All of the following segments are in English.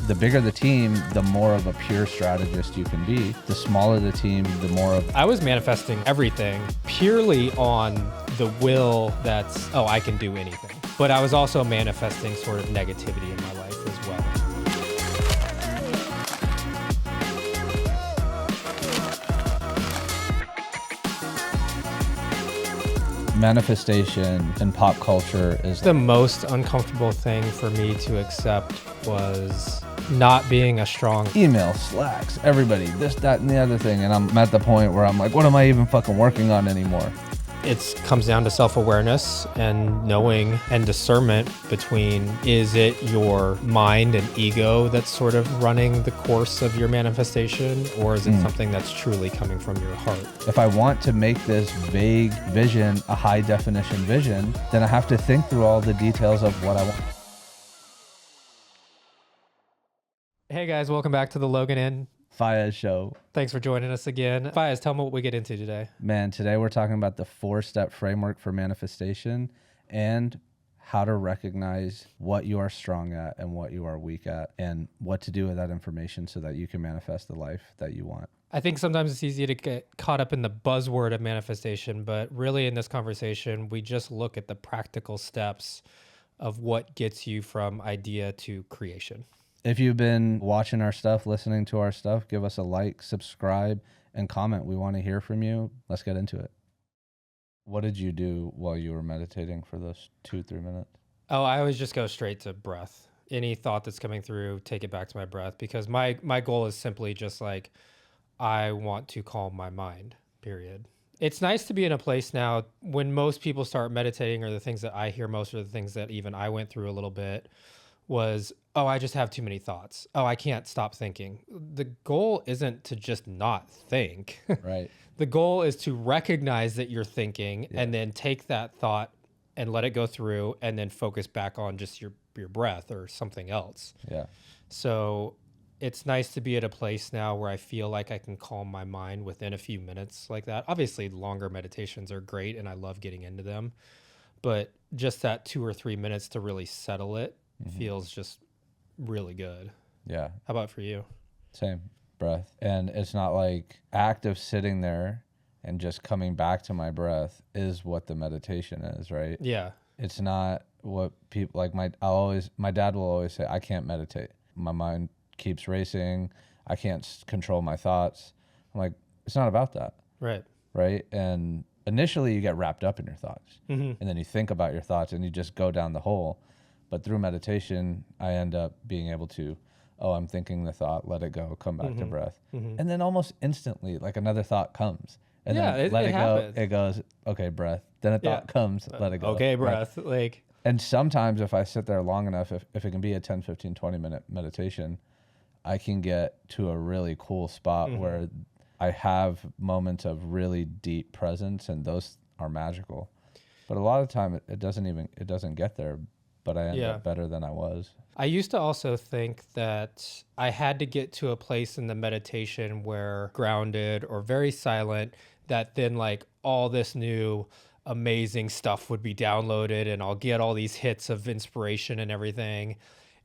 The bigger the team, the more of a pure strategist you can be. The smaller the team, the more of... I was manifesting everything purely on the will that's, I can do anything. But I was also manifesting sort of negativity in my life as well. Manifestation in pop culture is... The most uncomfortable thing for me to accept was not being a strong... Email, Slacks, everybody, this, that, and the other thing. And I'm at the point where I'm like, what am I even fucking working on anymore? It comes down to self-awareness and knowing and discernment between, is it your mind and ego that's sort of running the course of your manifestation, or is it something that's truly coming from your heart? If I want to make this vague vision a high definition vision, then I have to think through all the details of what I want. Hey guys, welcome back to the Logan and Faiez Show. Thanks for joining us again. Faiez, tell me what we get into today. Man, today we're talking about the 4-step framework for manifestation and how to recognize what you are strong at and what you are weak at and what to do with that information so that you can manifest the life that you want. I think sometimes it's easy to get caught up in the buzzword of manifestation, but really in this conversation, we just look at the practical steps of what gets you from idea to creation. If you've been watching our stuff, listening to our stuff, give us a like, subscribe, and comment. We want to hear from you. Let's get into it. What did you do while you were meditating for those 2-3 minutes? Oh, I always just go straight to breath. Any thought that's coming through, take it back to my breath, because my goal is simply just like, I want to calm my mind, period. It's nice to be in a place now when most people start meditating, or the things that I hear most, or the things that even I went through a little bit, was, I just have too many thoughts. I can't stop thinking. The goal isn't to just not think. Right. The goal is to recognize that you're thinking and then take that thought and let it go through and then focus back on just your breath or something else. Yeah. So it's nice to be at a place now where I feel like I can calm my mind within a few minutes like that. Obviously, longer meditations are great and I love getting into them, but just that 2 or 3 minutes to really settle it feels just really good. Yeah. How about for you? Same. Breath. And it's not like active sitting there and just coming back to my breath is what the meditation is, right? Yeah. It's not what people like. My dad will always say, I can't meditate. My mind keeps racing. I can't control my thoughts. I'm like, it's not about that. Right. Right. And initially you get wrapped up in your thoughts and then you think about your thoughts and you just go down the hole. But through meditation, I end up being able to, I'm thinking the thought, let it go, come back to breath. And then almost instantly, like another thought comes. And then let it go. It goes, okay, breath. Then a thought comes, let it go. Okay, breath. Right. And sometimes if I sit there long enough, if it can be a 10, 15, 20 minute meditation, I can get to a really cool spot where I have moments of really deep presence, and those are magical. But a lot of the time it doesn't get there. But I end up better than I was. I used to also think that I had to get to a place in the meditation where grounded or very silent, that then like all this new amazing stuff would be downloaded and I'll get all these hits of inspiration and everything.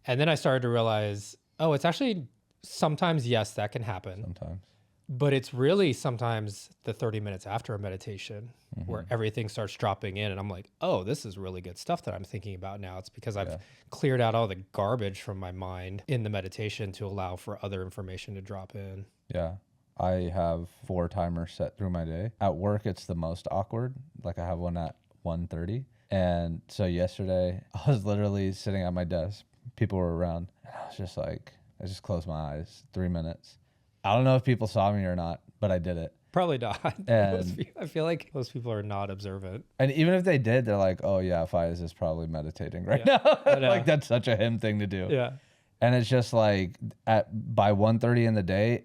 And then I started to realize, it's actually sometimes, yes, that can happen. Sometimes. But it's really sometimes the 30 minutes after a meditation where everything starts dropping in and I'm like, this is really good stuff that I'm thinking about now. It's because I've cleared out all the garbage from my mind in the meditation to allow for other information to drop in. Yeah. I have 4 timers set through my day. At work, it's the most awkward. Like I have one at 1:30. And so yesterday I was literally sitting at my desk. People were around. And I was just like, I just closed my eyes, 3 minutes. I don't know if people saw me or not, but I did it. Probably not. And I feel like most people are not observant. And even if they did, they're like, oh yeah, Faiez is probably meditating right now. Like that's such a him thing to do. Yeah. And it's just like by 1:30 in the day,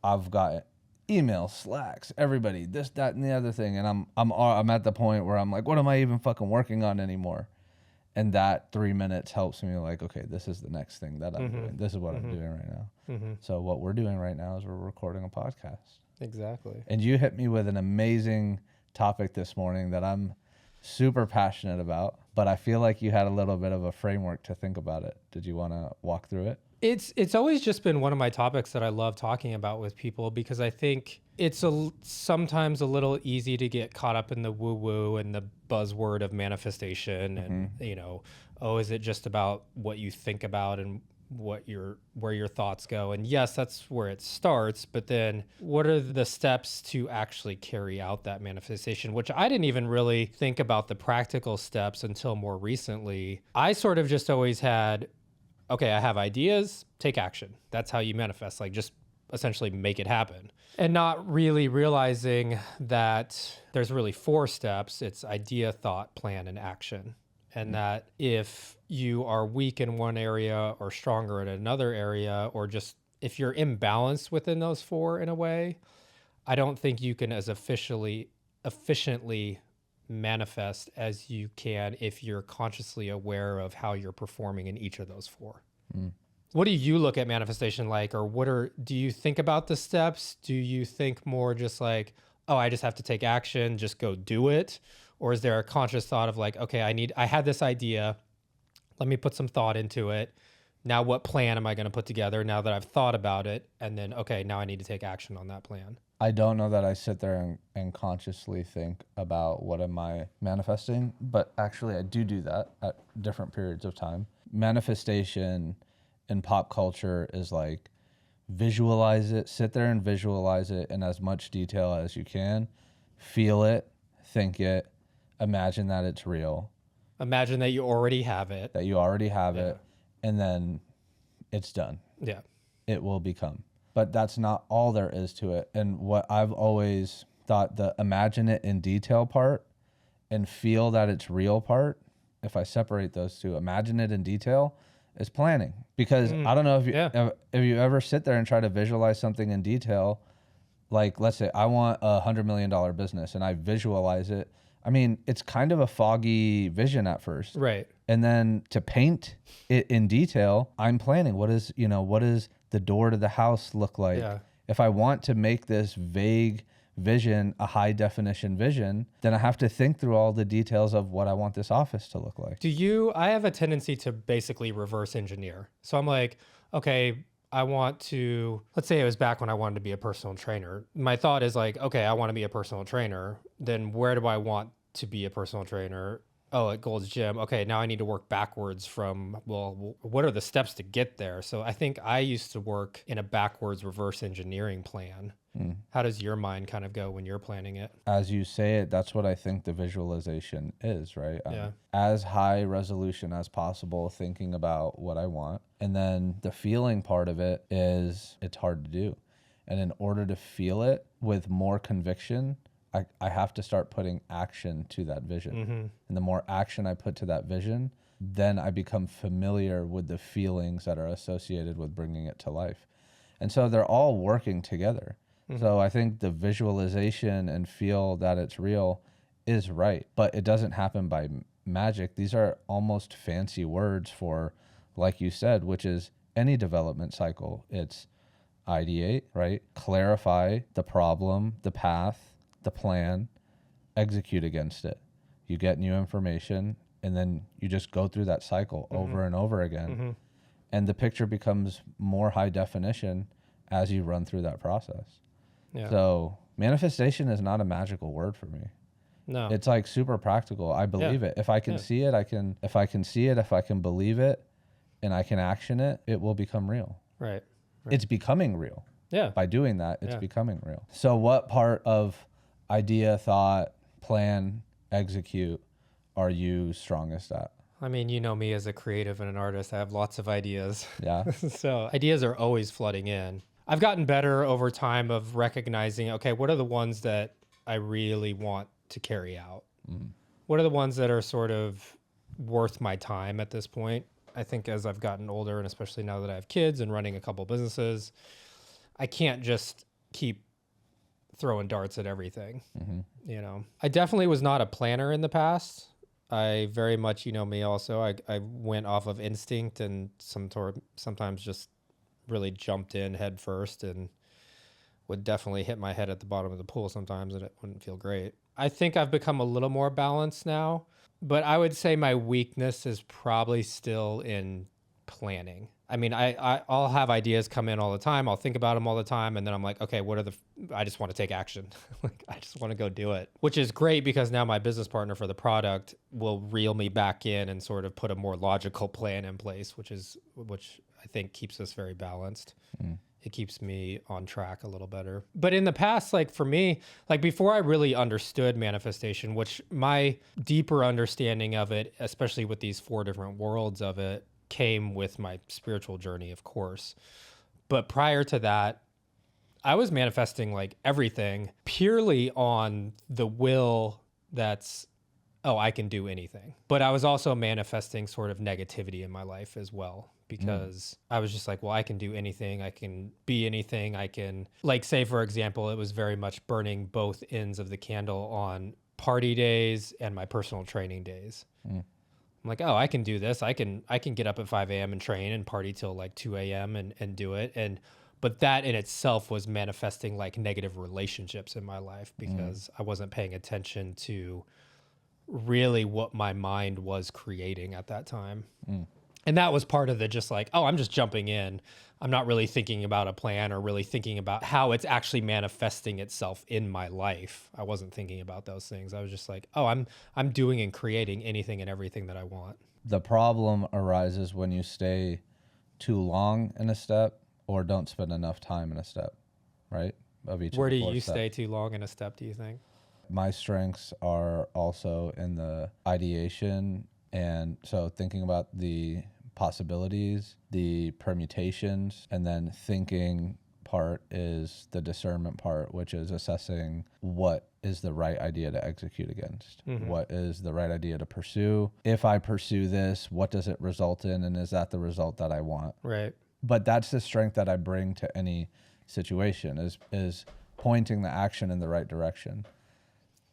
I've got email, Slacks, everybody, this, that, and the other thing. And I'm at the point where I'm like, what am I even fucking working on anymore? And that 3 minutes helps me like, okay, this is the next thing that I'm doing. This is what I'm doing right now. So what we're doing right now is we're recording a podcast. Exactly. And you hit me with an amazing topic this morning that I'm super passionate about, but I feel like you had a little bit of a framework to think about it. Did you want to walk through it? It's always just been one of my topics that I love talking about with people, because I think it's sometimes a little easy to get caught up in the woo woo and the buzzword of manifestation, and oh, is it just about what you think about and where your thoughts go? And yes, that's where it starts, but then what are the steps to actually carry out that manifestation? Which I didn't even really think about the practical steps until more recently. I sort of just always had, okay, I have ideas, take action. That's how you manifest, like just essentially make it happen. And not really realizing that there's really 4 steps. It's idea, thought, plan, and action. And that if you are weak in one area or stronger in another area, or just if you're imbalanced within those 4 in a way, I don't think you can as efficiently manifest as you can if you're consciously aware of how you're performing in each of those 4. What do you look at manifestation like, or do you think about the steps? Do you think more just like, oh, I just have to take action, just go do it? Or is there a conscious thought of like, okay, I had this idea, let me put some thought into it. Now what plan am I going to put together now that I've thought about it? And then, okay, now I need to take action on that plan. I don't know that I sit there and consciously think about what am I manifesting, but actually I do that at different periods of time. Manifestation in pop culture is like visualize it, sit there and visualize it in as much detail as you can, feel it, think it, imagine that it's real. Imagine that you already have it. It, and then it's done. Yeah. It will become. But that's not all there is to it. And what I've always thought, the imagine it in detail part and feel that it's real part, if I separate those two, imagine it in detail is planning. Because I don't know if you ever sit there and try to visualize something in detail, like let's say I want $100 million business and I visualize it. I mean, it's kind of a foggy vision at first. Right. And then to paint it in detail, I'm planning. What is the door to the house look like? Yeah. If I want to make this vague vision a high definition vision, then I have to think through all the details of what I want this office to look like. I have a tendency to basically reverse engineer. So I'm like, okay, let's say it was back when I wanted to be a personal trainer. My thought is like, okay, I want to be a personal trainer. Then where do I want to be a personal trainer? Oh, at Gold's Gym. Okay, now I need to work backwards from, well, what are the steps to get there? So I think I used to work in a backwards reverse engineering plan. How does your mind kind of go when you're planning it? As you say it, that's what I think the visualization is, right? Yeah. As high resolution as possible, thinking about what I want. And then the feeling part of it is it's hard to do. And in order to feel it with more conviction, I have to start putting action to that vision. Mm-hmm. And the more action I put to that vision, then I become familiar with the feelings that are associated with bringing it to life. And so they're all working together. Mm-hmm. So I think the visualization and feel that it's real is right, but it doesn't happen by magic. These are almost fancy words for, like you said, which is any development cycle. It's ideate, right? Clarify the problem, the path, the plan, execute against it. You get new information, and then you just go through that cycle over and over again. Mm-hmm. And the picture becomes more high definition as you run through that process. Yeah. So manifestation is not a magical word for me. No. It's like super practical. I believe it. If I can see it, if I can believe it, and I can action it, it will become real. Right. It's becoming real. Yeah. By doing that, it's becoming real. So what part of idea, thought, plan, execute are you strongest at? I mean, you know me as a creative and an artist. I have lots of ideas. Yeah. So ideas are always flooding in. I've gotten better over time of recognizing, okay, what are the ones that I really want to carry out? Mm. What are the ones that are sort of worth my time at this point? I think as I've gotten older, and especially now that I have kids and running a couple businesses, I can't just keep throwing darts at everything. Mm-hmm. You know, I definitely was not a planner in the past. I very much, you know me also, I went off of instinct and sometimes just really jumped in head first and would definitely hit my head at the bottom of the pool sometimes, and it wouldn't feel great. I think I've become a little more balanced now, but I would say my weakness is probably still in planning. I mean, I'll have ideas come in all the time. I'll think about them all the time. And then I'm like, okay, I just want to take action. Like, I just want to go do it, which is great because now my business partner for the product will reel me back in and sort of put a more logical plan in place, which I think keeps us very balanced. It keeps me on track a little better. But in the past, like for me, like before I really understood manifestation, which my deeper understanding of it, especially with these 4 different worlds of it, came with my spiritual journey, of course. But prior to that, I was manifesting like everything purely on the will that's, oh, I can do anything. But I was also manifesting sort of negativity in my life as well, because I was just like, well, I can do anything. I can be anything. I can, like, say, for example, it was very much burning both ends of the candle on party days and my personal training days. I'm like, oh, I can do this. I can get up at 5 a.m. and train and party till like 2 a.m. and do it. But that in itself was manifesting like negative relationships in my life because I wasn't paying attention to really what my mind was creating at that time. And that was part of the just like, oh, I'm just jumping in. I'm not really thinking about a plan or really thinking about how it's actually manifesting itself in my life. I wasn't thinking about those things. I was just like, oh, I'm doing and creating anything and everything that I want. The problem arises when you stay too long in a step or don't spend enough time in a step, right? Of each. Where do you stay too long in a step, do you think? My strengths are also in the ideation, and so thinking about the possibilities, the permutations, and then thinking part is the discernment part, which is assessing what is the right idea to execute against. What is the right idea to pursue? If I pursue this, what does it result in? And is that the result that I want? Right. But that's the strength that I bring to any situation is pointing the action in the right direction.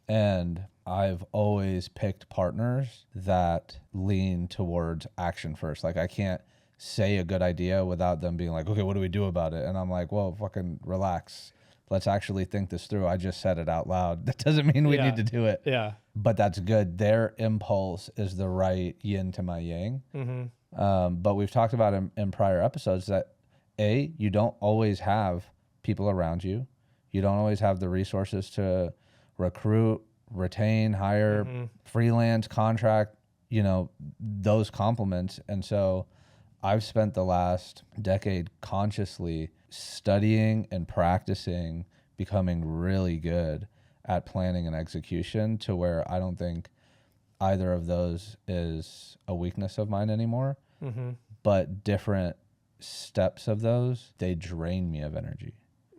And I've always picked partners that lean towards action first. Like I can't say a good idea without them being like, okay, what do we do about it? And I'm like, well, fucking relax. Let's actually think this through. I just said it out loud. That doesn't mean we need to do it. Yeah. But that's good. Their impulse is the right yin to my yang. But we've talked about in prior episodes that you don't always have people around you. You don't always have the resources to recruit, retain, hire, freelance, contract, those complements. And so I've spent the last decade consciously studying and practicing, becoming really good at planning and execution to where I don't think either of those is a weakness of mine anymore. But different steps of those, they drain me of energy.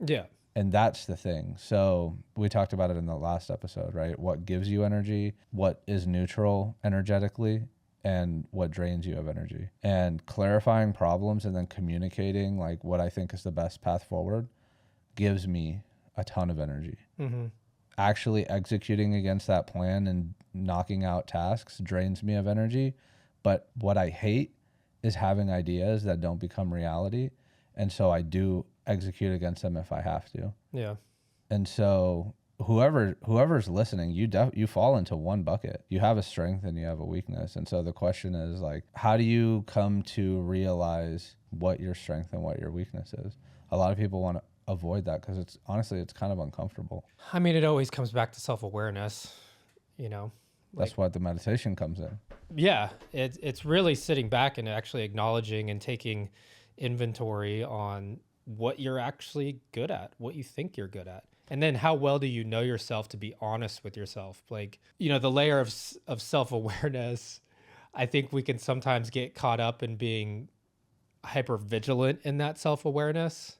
Yeah. And that's the thing. So we talked about it in the last episode, right? What gives you energy, what is neutral energetically, and what drains you of energy. And clarifying problems and then communicating like what I think is the best path forward gives me a ton of energy. Actually executing against that plan and knocking out tasks drains me of energy. But what I hate is having ideas that don't become reality. And so I do execute against them if I have to. Yeah. And so whoever's listening, you fall into one bucket. You have a strength and you have a weakness. And so the question is like, how do you come to realize what your strength and what your weakness is? A lot of people want to avoid that because it's kind of uncomfortable. I mean, it always comes back to self-awareness, That's what the meditation comes in. Yeah. It's really sitting back and actually acknowledging and taking inventory on what you're actually good at, what you think you're good at. And then how well do you know yourself to be honest with yourself? Like, the layer of self-awareness, I think we can sometimes get caught up in being hyper vigilant in that self-awareness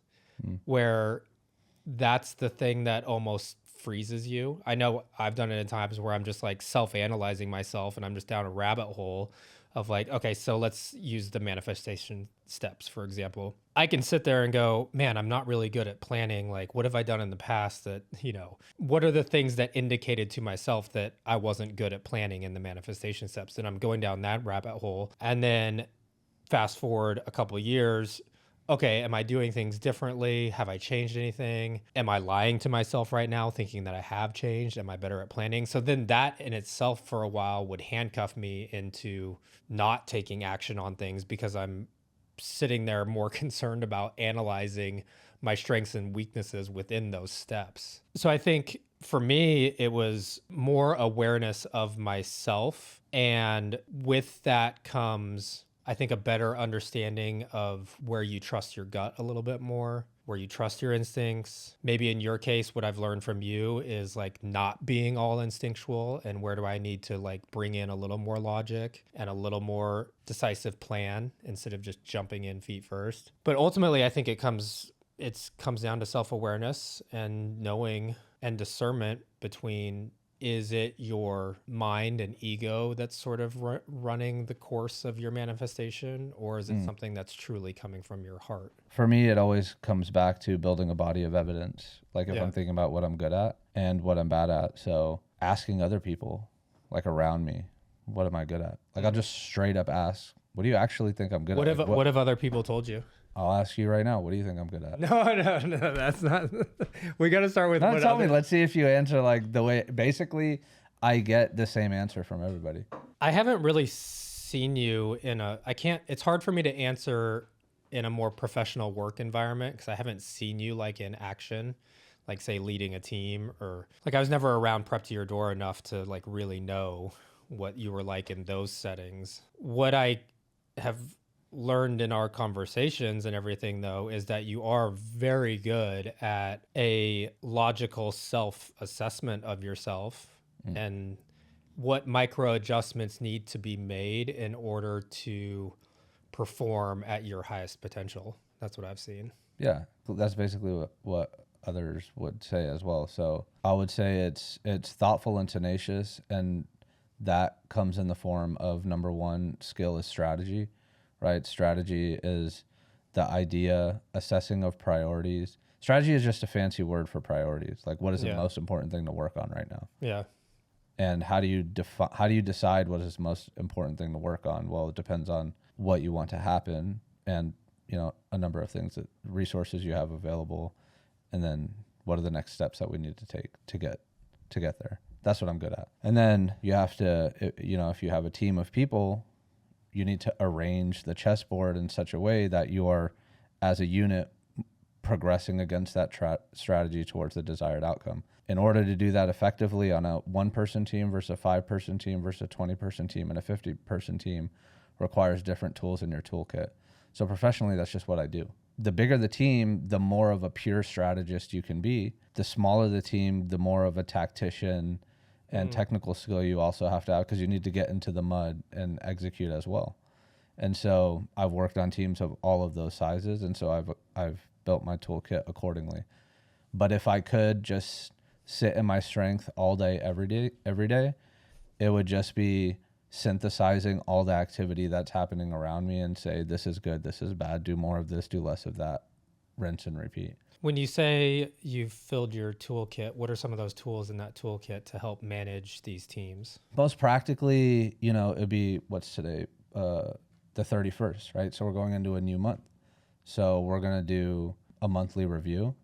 where that's the thing that almost freezes you. I know I've done it in times where I'm just like self-analyzing myself and I'm just down a rabbit hole of like, okay, so let's use the manifestation steps, for example. I can sit there and go, man, I'm not really good at planning. Like, what have I done in the past that, what are the things that indicated to myself that I wasn't good at planning in the manifestation steps? And I'm going down that rabbit hole. And then fast forward a couple of years. Okay, am I doing things differently? Have I changed anything? Am I lying to myself right now thinking that I have changed? Am I better at planning? So then that in itself for a while would handcuff me into not taking action on things because I'm sitting there more concerned about analyzing my strengths and weaknesses within those steps. So I think for me, it was more awareness of myself. And with that comes, I think, a better understanding of where you trust your gut a little bit more, where you trust your instincts. Maybe in your case, what I've learned from you is like not being all instinctual, and where do I need to like bring in a little more logic and a little more decisive plan instead of just jumping in feet first. But ultimately, I think it comes down to self-awareness and knowing and discernment between, is it your mind and ego that's sort of running the course of your manifestation, or is it something that's truly coming from your heart? For me, it always comes back to building a body of evidence. Like if I'm thinking about what I'm good at and what I'm bad at. So asking other people like around me, what am I good at? Like I'll just straight up ask, what do you actually think I'm good at? What have other people told you? I'll ask you right now. What do you think I'm good at? No, that's not. We got to start with. No, tell me. Let's see if you answer like the way. Basically, I get the same answer from everybody. I haven't really seen you in a. I can't. It's hard for me to answer in a more professional work environment because I haven't seen you like in action, like say leading a team, or like I was never around Prep to Your Door enough to like really know what you were like in those settings. What I have learned in our conversations and everything though is that you are very good at a logical self-assessment of yourself and what micro adjustments need to be made in order to perform at your highest potential. That's what I've seen. Yeah, that's basically what others would say as well. So I would say it's thoughtful and tenacious, and that comes in the form of, number one, skill is strategy. Right? Strategy is the idea, assessing of priorities. Strategy is just a fancy word for priorities. Like what is the most important thing to work on right now? Yeah. And how do you decide what is the most important thing to work on? Well, it depends on what you want to happen and, you know, a number of things, that resources you have available, and then what are the next steps that we need to take to get there. That's what I'm good at. And then you have to, you know, if you have a team of people, you need to arrange the chessboard in such a way that you are, as a unit, progressing against that strategy towards the desired outcome. In order to do that effectively on a 1-person team versus a 5-person team versus a 20-person team and a 50-person team requires different tools in your toolkit. So professionally, that's just what I do. The bigger the team, the more of a pure strategist you can be. The smaller the team, the more of a tactician and technical skill you also have to have, because you need to get into the mud and execute as well. And so I've worked on teams of all of those sizes, and so I've built my toolkit accordingly. But if I could just sit in my strength all day, every day, it would just be synthesizing all the activity that's happening around me and say, this is good, this is bad, do more of this, do less of that, rinse and repeat. When you say you've filled your toolkit, what are some of those tools in that toolkit to help manage these teams? Most practically, you know, it'd be, what's today? The 31st, right? So we're going into a new month. So we're going to do a monthly review,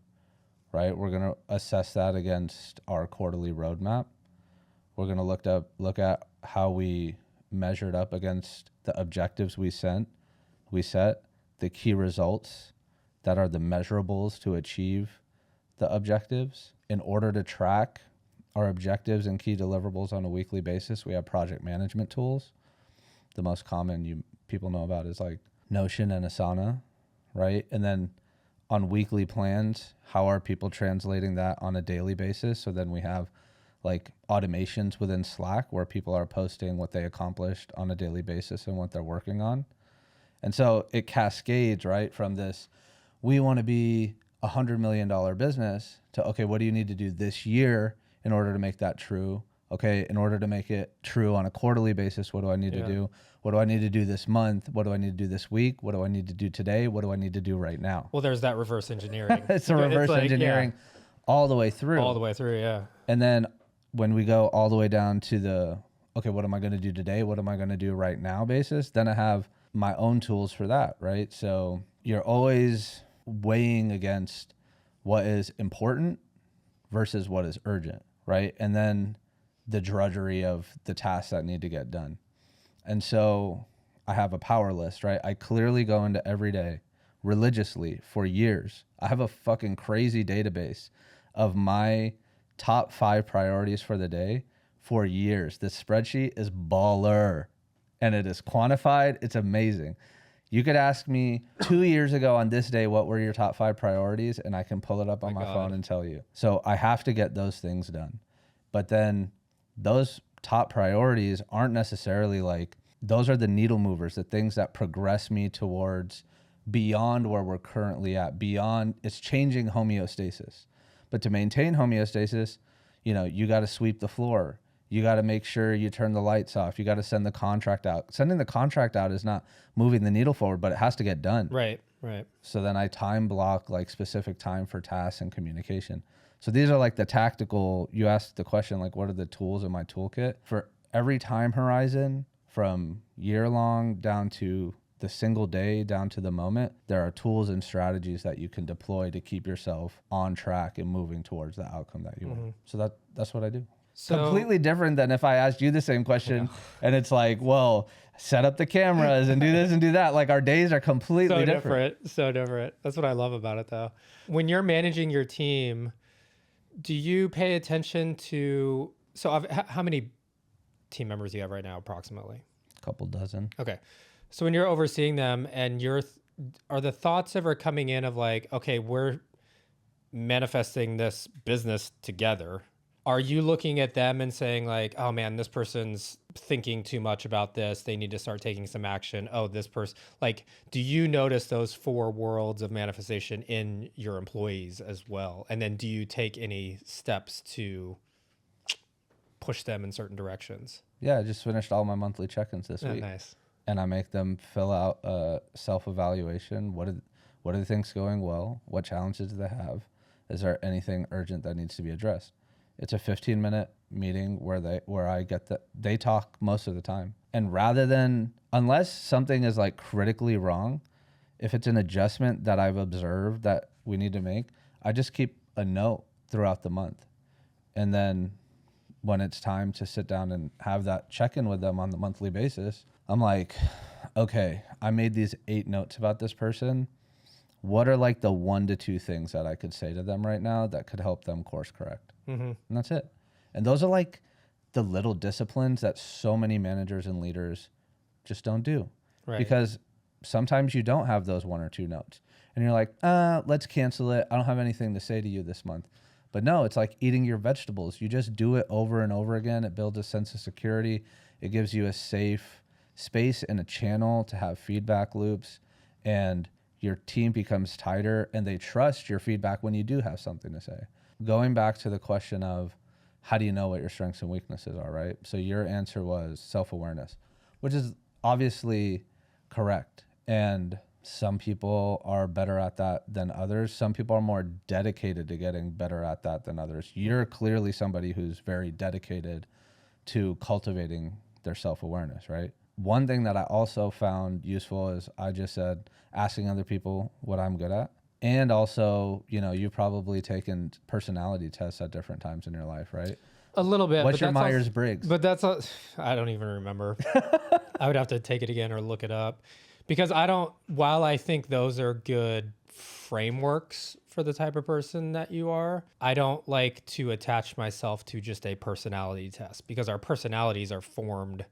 right? We're going to assess that against our quarterly roadmap. We're going to look at how we measured up against the objectives we set, the key results that are the measurables to achieve the objectives. In order to track our objectives and key deliverables on a weekly basis, we have project management tools. The most common people know about is like Notion and Asana, right? And then on weekly plans, how are people translating that on a daily basis? So then we have like automations within Slack where people are posting what they accomplished on a daily basis and what they're working on. And so it cascades, right, from this, we want to be $100 million business to, okay, what do you need to do this year in order to make that true? Okay, in order to make it true on a quarterly basis, what do I need to do? What do I need to do this month? What do I need to do this week? What do I need to do today? What do I need to do right now? Well, there's that reverse engineering. It's a reverse engineering all the way through. All the way through, yeah. And then when we go all the way down to the, okay, what am I going to do today? What am I going to do right now basis? Then I have my own tools for that, right? So you're always weighing against what is important versus what is urgent, right? And then the drudgery of the tasks that need to get done. And so I have a power list, right? I clearly go into every day religiously for years. I have a fucking crazy database of my top 5 priorities for the day for years. This spreadsheet is baller and it is quantified. It's amazing. You could ask me 2 years ago on this day, what were your top 5 priorities? And I can pull it up on my phone and tell you. So I have to get those things done. But then those top priorities aren't necessarily like, those are the needle movers, the things that progress me towards beyond where we're currently at, beyond, it's changing homeostasis. But to maintain homeostasis, you know, you got to sweep the floor. You got to make sure you turn the lights off. You got to send the contract out. Sending the contract out is not moving the needle forward, but it has to get done. Right, right. So then I time block like specific time for tasks and communication. So these are like the tactical, you asked the question, like, what are the tools in my toolkit? For every time horizon, from year long down to the single day, down to the moment, there are tools and strategies that you can deploy to keep yourself on track and moving towards the outcome that you want. So that's what I do. So, completely different than if I asked you the same question and it's like, well, set up the cameras and do this and do that. Like our days are completely different. So different. That's what I love about it though. When you're managing your team, do you pay attention to, how many team members do you have right now approximately? A couple dozen. Okay. So when you're overseeing them and are the thoughts ever coming in of like, okay, we're manifesting this business together. Are you looking at them and saying like, oh man, this person's thinking too much about this. They need to start taking some action. Oh, this person, like, do you notice those 4 worlds of manifestation in your employees as well? And then do you take any steps to push them in certain directions? Yeah, I just finished all my monthly check-ins this week. Nice. And I make them fill out a self-evaluation. What are the things going well? What challenges do they have? Is there anything urgent that needs to be addressed? It's a 15-minute meeting where they talk most of the time. And rather than, unless something is like critically wrong, if it's an adjustment that I've observed that we need to make, I just keep a note throughout the month. And then when it's time to sit down and have that check-in with them on the monthly basis, I'm like, okay, I made these 8 notes about this person. What are like the 1 to 2 things that I could say to them right now that could help them course correct? And that's it. And those are like the little disciplines that so many managers and leaders just don't do. Right. Because sometimes you don't have those 1 or 2 notes. And you're like, let's cancel it. I don't have anything to say to you this month. But no, it's like eating your vegetables. You just do it over and over again. It builds a sense of security. It gives you a safe space and a channel to have feedback loops. And your team becomes tighter and they trust your feedback when you do have something to say. Going back to the question of how do you know what your strengths and weaknesses are, right? So your answer was self-awareness, which is obviously correct. And some people are better at that than others. Some people are more dedicated to getting better at that than others. You're clearly somebody who's very dedicated to cultivating their self-awareness, right? One thing that I also found useful is I just said asking other people what I'm good at. And also, you know, you've probably taken personality tests at different times in your life, right? A little bit. What's your Myers-Briggs? But I don't even remember. I would have to take it again or look it up. Because while I think those are good frameworks for the type of person that you are, I don't like to attach myself to just a personality test because our personalities are formed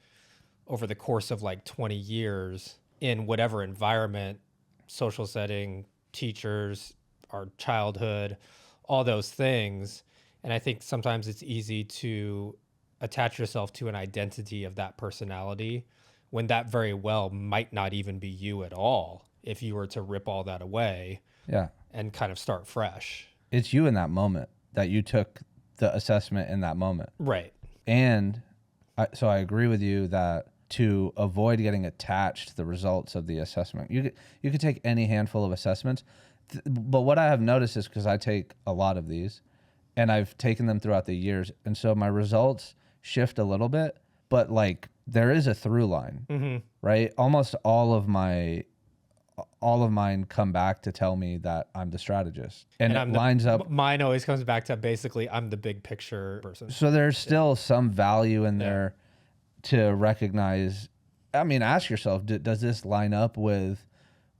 over the course of like 20 years in whatever environment, social setting, teachers, our childhood, all those things. And I think sometimes it's easy to attach yourself to an identity of that personality when that very well might not even be you at all if you were to rip all that away and kind of start fresh. It's you in that moment that you took the assessment in that moment. Right. And so I agree with you that to avoid getting attached to the results of the assessment, you could take any handful of assessments. But what I have noticed is because I take a lot of these and I've taken them throughout the years. And so my results shift a little bit, but like there is a through line, right? Almost all of mine come back to tell me that I'm the strategist, and it lines up. Mine always comes back to basically I'm the big picture person. So there's still some value in there to recognize I mean, ask yourself, does this line up with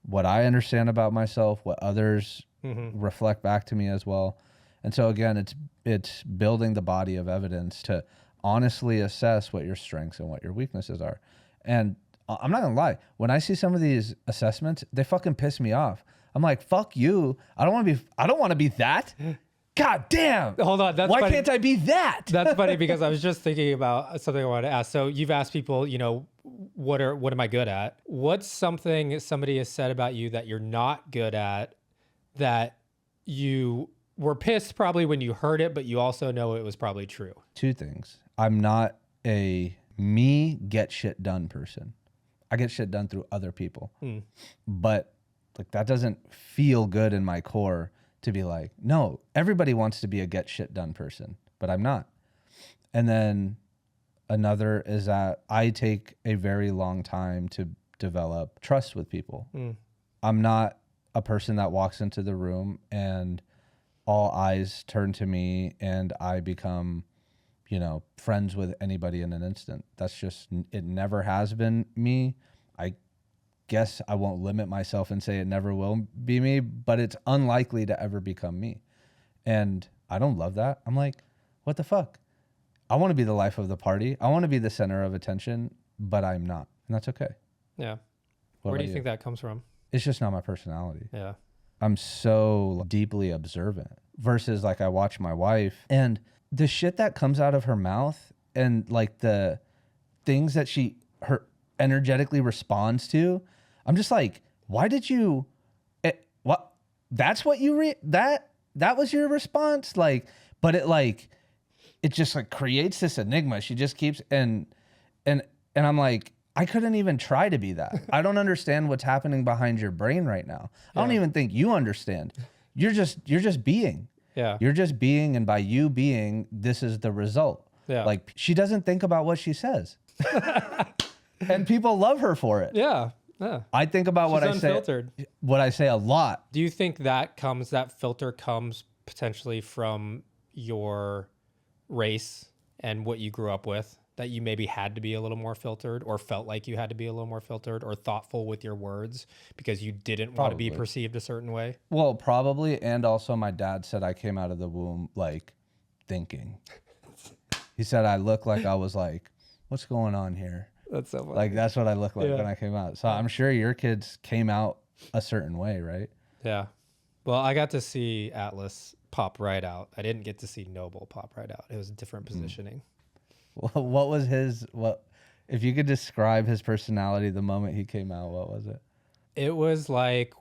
what I understand about myself, what others reflect back to me as well? And so again, it's building the body of evidence to honestly assess what your strengths and what your weaknesses are. And I'm not gonna lie, when I see some of these assessments, they fucking piss me off. I'm like, fuck you. I don't want to be that. God damn. Hold on. Why can't I be that? That's funny because I was just thinking about something I wanted to ask. So you've asked people, you know, what am I good at? What's something somebody has said about you that you're not good at, that you were pissed probably when you heard it, but you also know it was probably true? Two things. I'm not a me get shit done person. I get shit done through other people. But like that doesn't feel good in my core to be like, no, everybody wants to be a get shit done person, but I'm not. And then another is that I take a very long time to develop trust with people. I'm not a person that walks into the room and all eyes turn to me and I become, you know, friends with anybody in an instant. That's just, it never has been me. I guess I won't limit myself and say it never will be me, but it's unlikely to ever become me. And I don't love that. I'm like, what the fuck? I want to be the life of the party. I want to be the center of attention, but I'm not. And that's okay. Yeah. What Where do about you think that comes from? It's just not my personality. Yeah. I'm so deeply observant versus like I watch my wife and the shit that comes out of her mouth and like the things that her energetically responds to. I'm just like, why did you, what? That's what you, that was your response? Like, but it just like creates this enigma. She just keeps, and I'm like, I couldn't even try to be that. I don't understand what's happening behind your brain right now. I don't even think you understand. You're just being. Yeah. You're just being, and by you being, this is the result. Yeah. Like she doesn't think about what she says. And people love her for it. Yeah. Yeah. I think about She's unfiltered. What I say a lot. Do you think that filter comes potentially from your race and what you grew up with, that you maybe had to be a little more filtered or felt like you had to be a little more filtered or thoughtful with your words because you didn't want to be perceived a certain way? Well, probably. And also my dad said I came out of the womb like thinking. He said I looked like I was like, what's going on here? That's so funny. Like that's what I looked like when I came out. So I'm sure your kids came out a certain way, right? Yeah. Well, I got to see Atlas pop right out. I didn't get to see Noble pop right out. It was a different positioning. What was if you could describe his personality the moment he came out, what was it? It was like,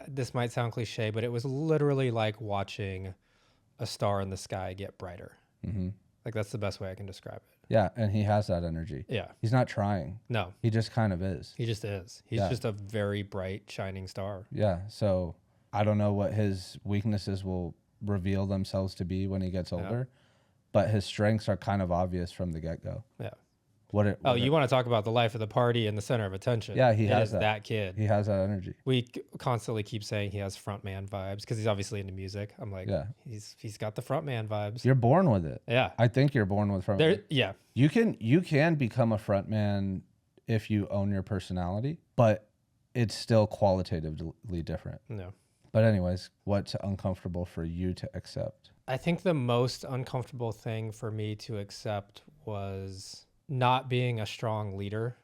this might sound cliche, but it was literally like watching a star in the sky get brighter. Like that's the best way I can describe it. Yeah, and he has that energy. Yeah. He's not trying. No. He just kind of is. He just is. He's just a very bright, shining star. Yeah, so I don't know what his weaknesses will reveal themselves to be when he gets older, but his strengths are kind of obvious from the get-go. Yeah. You want to talk about the life of the party and the center of attention? Yeah, he has that kid. He has that energy. We constantly keep saying he has front man vibes because he's obviously into music. I'm like, he's got the front man vibes. You're born with it. Yeah, I think you're born with front man. Yeah, you can become a front man if you own your personality, but it's still qualitatively different. No. But anyways, what's uncomfortable for you to accept? I think the most uncomfortable thing for me to accept was not being a strong leader.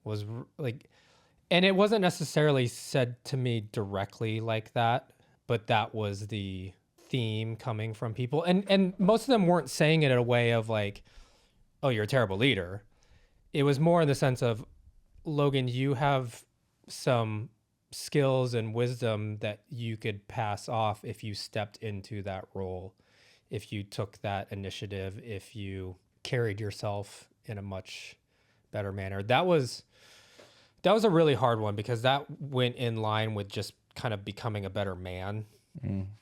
Was like, and it wasn't necessarily said to me directly like that, but that was the theme coming from people. And most of them weren't saying it in a way of like, oh, you're a terrible leader. It was more in the sense of, Logan, you have some skills and wisdom that you could pass off if you stepped into that role, if you took that initiative, if you carried yourself in a much better manner. That was a really hard one because that went in line with just kind of becoming a better man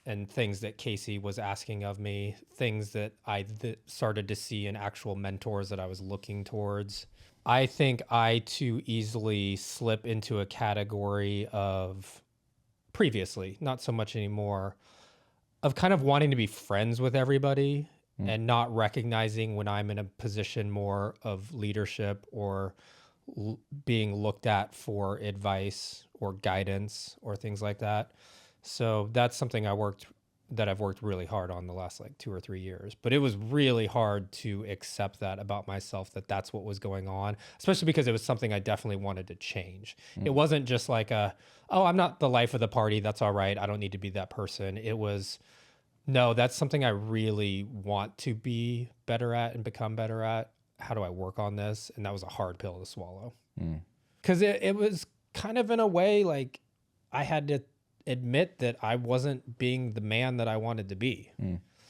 and things that Casey was asking of me, things that I started to see in actual mentors that I was looking towards. I think I too easily slip into a category of, previously, not so much anymore, of kind of wanting to be friends with everybody and not recognizing when I'm in a position more of leadership or being looked at for advice or guidance or things like that. So that's something I've worked really hard on the last like 2 or 3 years. But it was really hard to accept that about myself, that that's what was going on, especially because it was something I definitely wanted to change. It wasn't just like oh, I'm not the life of the party. That's all right. I don't need to be that person. It was, no, that's something I really want to be better at and become better at. How do I work on this? And that was a hard pill to swallow. Because it was kind of in a way like I had to admit that I wasn't being the man that I wanted to be.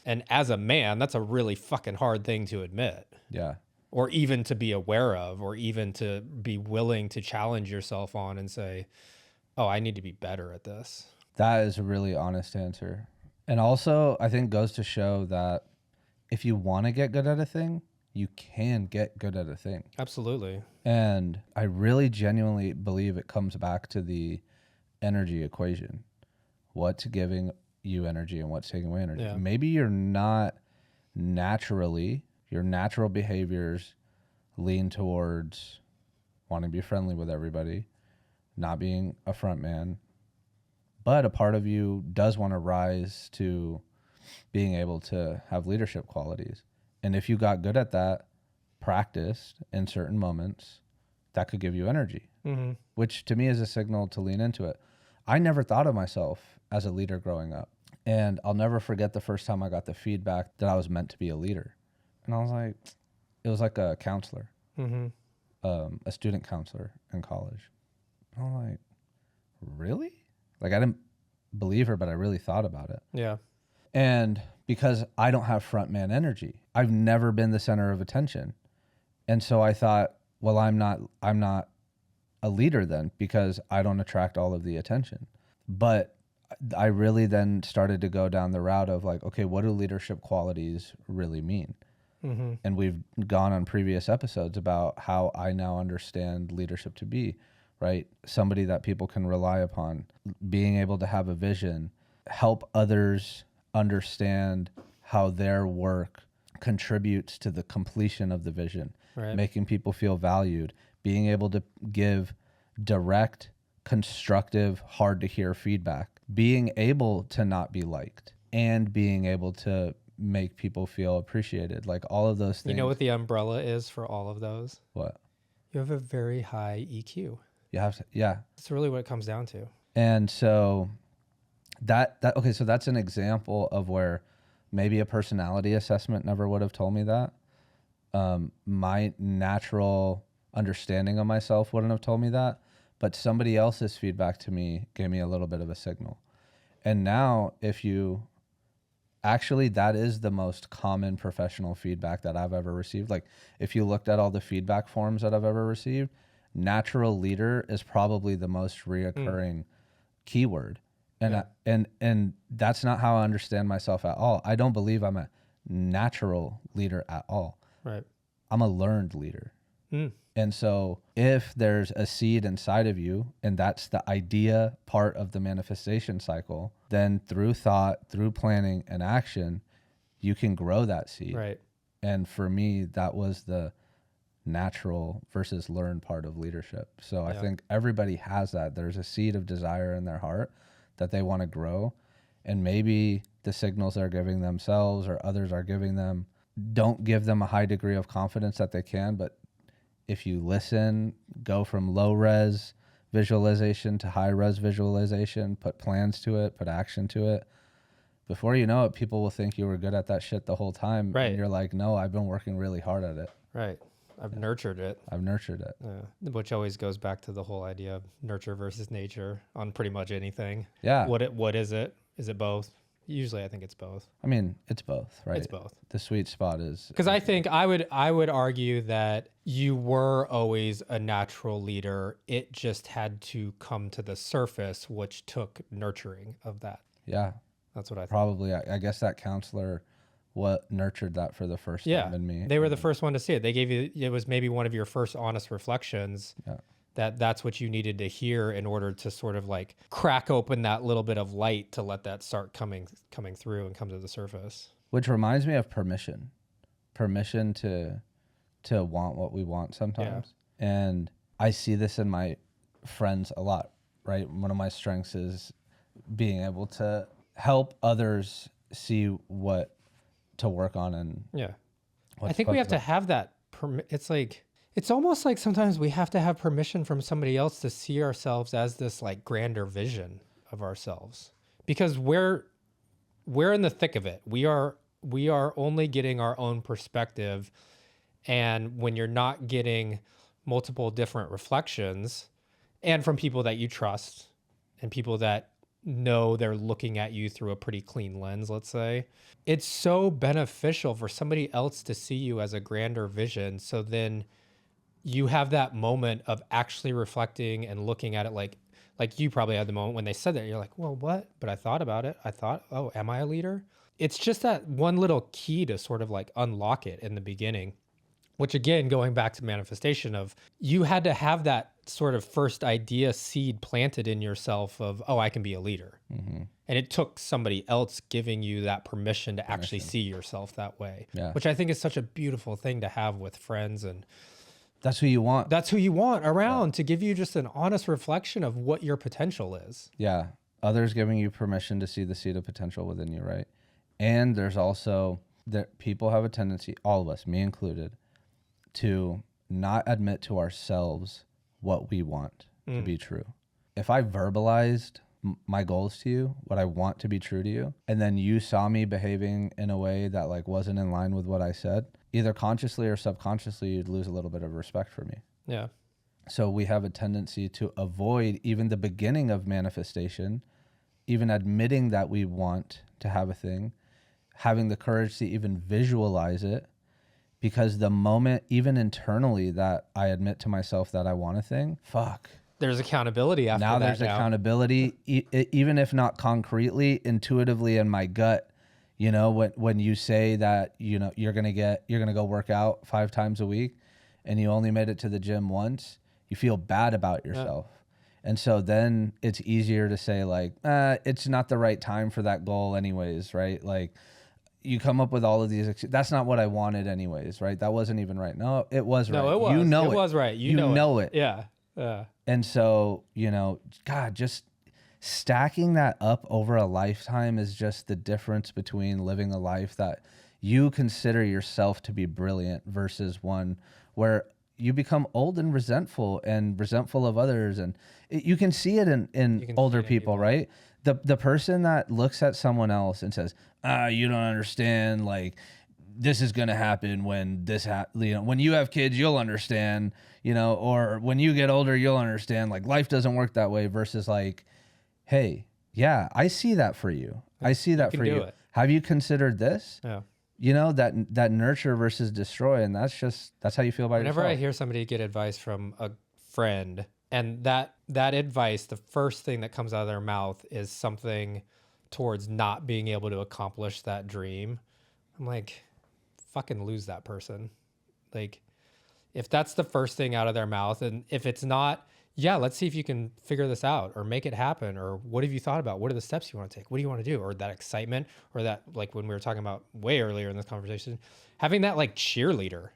And as a man, that's a really fucking hard thing to admit. Yeah. Or even to be aware of, or even to be willing to challenge yourself on and say, oh, I need to be better at this. That is a really honest answer. And also, I think goes to show that if you want to get good at a thing, you can get good at a thing. Absolutely. And I really genuinely believe it comes back to the energy equation. What's giving you energy and what's taking away energy? Yeah. Maybe you're not naturally, your natural behaviors lean towards wanting to be friendly with everybody, not being a front man, but a part of you does want to rise to being able to have leadership qualities. And if you got good at that, practiced in certain moments, that could give you energy, which to me is a signal to lean into it. I never thought of myself as a leader growing up. And I'll never forget the first time I got the feedback that I was meant to be a leader. And I was like, it was like a counselor, a student counselor in college. And I'm like, really? Like, I didn't believe her, but I really thought about it. Yeah. And because I don't have front man energy, I've never been the center of attention. And so I thought, well, I'm not a leader then, because I don't attract all of the attention. But I really then started to go down the route of like, okay, what do leadership qualities really mean? And we've gone on previous episodes about how I now understand leadership to be, right? Somebody that people can rely upon, being able to have a vision, help others understand how their work contributes to the completion of the vision, making people feel valued, being able to give direct, constructive, hard to hear feedback, being able to not be liked, and being able to make people feel appreciated. Like all of those things. You know what the umbrella is for all of those? What? You have a very high EQ. You have to, yeah. That's really what it comes down to. And so okay, so that's an example of where maybe a personality assessment never would have told me that. My natural understanding of myself wouldn't have told me that, but somebody else's feedback to me gave me a little bit of a signal. And now actually, that is the most common professional feedback that I've ever received. Like if you looked at all the feedback forms that I've ever received, natural leader is probably the most reoccurring keyword. And and that's not how I understand myself at all. I don't believe I'm a natural leader at all. Right. I'm a learned leader. And so if there's a seed inside of you, and that's the idea part of the manifestation cycle, then through thought, through planning and action, you can grow that seed. Right. And for me, that was the natural versus learned part of leadership. So I think everybody has that. There's a seed of desire in their heart that they want to grow. And maybe the signals they're giving themselves or others are giving them don't give them a high degree of confidence that they can, but if you listen, go from low res visualization to high res visualization, put plans to it, put action to it. Before you know it, people will think you were good at that shit the whole time. Right. And you're like, no, I've been working really hard at it. Right. I've nurtured it. I've nurtured it. Which always goes back to the whole idea of nurture versus nature on pretty much anything. Yeah. What is it? Is it both? Usually I think it's both. I mean, it's both, right? It's both. The sweet spot is... Because I think I would argue that you were always a natural leader. It just had to come to the surface, which took nurturing of that. Yeah. That's what I think. Probably. I guess that counselor nurtured that for the first time in me. They were the first one to see it. They gave you, it was maybe one of your first honest reflections. Yeah. That's what you needed to hear in order to sort of like crack open that little bit of light to let that start coming through and come to the surface. Which reminds me of permission to want what we want sometimes. And I see this in my friends a lot, right? One of my strengths is being able to help others see what to work on. And I think we have to have that. It's like, it's almost like sometimes we have to have permission from somebody else to see ourselves as this like grander vision of ourselves, because we're in the thick of it. We are only getting our own perspective. And when you're not getting multiple different reflections, and from people that you trust and people that know they're looking at you through a pretty clean lens, let's say, it's so beneficial for somebody else to see you as a grander vision. So then you have that moment of actually reflecting and looking at it like you probably had the moment when they said that. You're like, well, what? But I thought about it. I thought, oh, am I a leader? It's just that one little key to sort of like unlock it in the beginning, which again, going back to manifestation of, you had to have that sort of first idea seed planted in yourself of, oh, I can be a leader. Mm-hmm. And it took somebody else giving you that permission to actually see yourself that way, which I think is such a beautiful thing to have with friends. And that's who you want. That's who you want around to give you just an honest reflection of what your potential is. Yeah. Others giving you permission to see the seed of potential within you, right? And there's also that people have a tendency, all of us, me included, to not admit to ourselves what we want to be true. If I verbalized my goals to you, what I want to be true to you, and then you saw me behaving in a way that like wasn't in line with what I said, either consciously or subconsciously, you'd lose a little bit of respect for me. Yeah. So we have a tendency to avoid even the beginning of manifestation, even admitting that we want to have a thing, having the courage to even visualize it, because the moment, even internally, that I admit to myself that I want a thing, fuck. There's accountability after now that. There's accountability, even if not concretely, intuitively in my gut. You know, when you say that, you know, you're gonna go work out 5 times a week, and you only made it to the gym once, you feel bad about yourself. Yeah. And so then it's easier to say like, it's not the right time for that goal anyways, right? Like, you come up with all of these, that's not what I wanted anyways, right? That wasn't even right. No, it was right. No, it was. You know it was right. You know it. Yeah. And so, you know, God, just stacking that up over a lifetime is just the difference between living a life that you consider yourself to be brilliant versus one where you become old and resentful of others. And you can see it in older people, right? The person that looks at someone else and says, you don't understand, like, this is going to happen when when you have kids, you'll understand, you know, or when you get older, you'll understand, like, life doesn't work that way, versus like, hey, yeah, I see that for you. I see that for you. Have you considered this? Yeah. You know, that nurture versus destroy. And that's how you feel about yourself. Whenever I hear somebody get advice from a friend, and that advice, the first thing that comes out of their mouth is something towards not being able to accomplish that dream, I'm like, fucking lose that person. Like, if that's the first thing out of their mouth, and if it's not, yeah, let's see if you can figure this out or make it happen, or what have you thought about? What are the steps you want to take? What do you want to do? Or that excitement, or that, like when we were talking about way earlier in this conversation, having that like cheerleader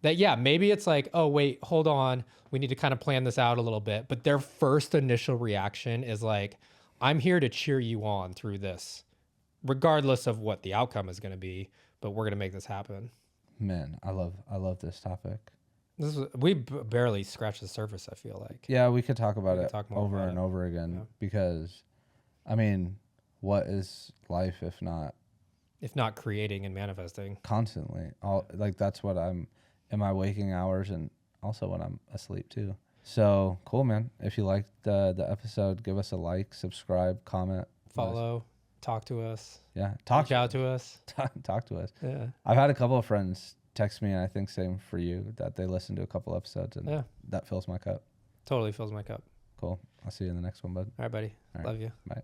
that, yeah, maybe it's like, oh, wait, hold on, we need to kind of plan this out a little bit. But their first initial reaction is like, I'm here to cheer you on through this, regardless of what the outcome is going to be, but we're going to make this happen. Man, I love this topic. We barely scratched the surface, I feel like. Yeah, we could talk about it over and over again, because, I mean, what is life if not creating and manifesting constantly? That's what I'm in my waking hours, and also when I'm asleep too. So cool, man. If you liked the episode, give us a like, subscribe, comment, follow, talk to us. Yeah, reach out to us. Talk to us. Yeah, I've had a couple of friends text me, and I think same for you, that they listened to a couple episodes, and that fills my cup. Totally fills my cup. Cool. I'll see you in the next one, bud. All right, buddy. Love you. Bye.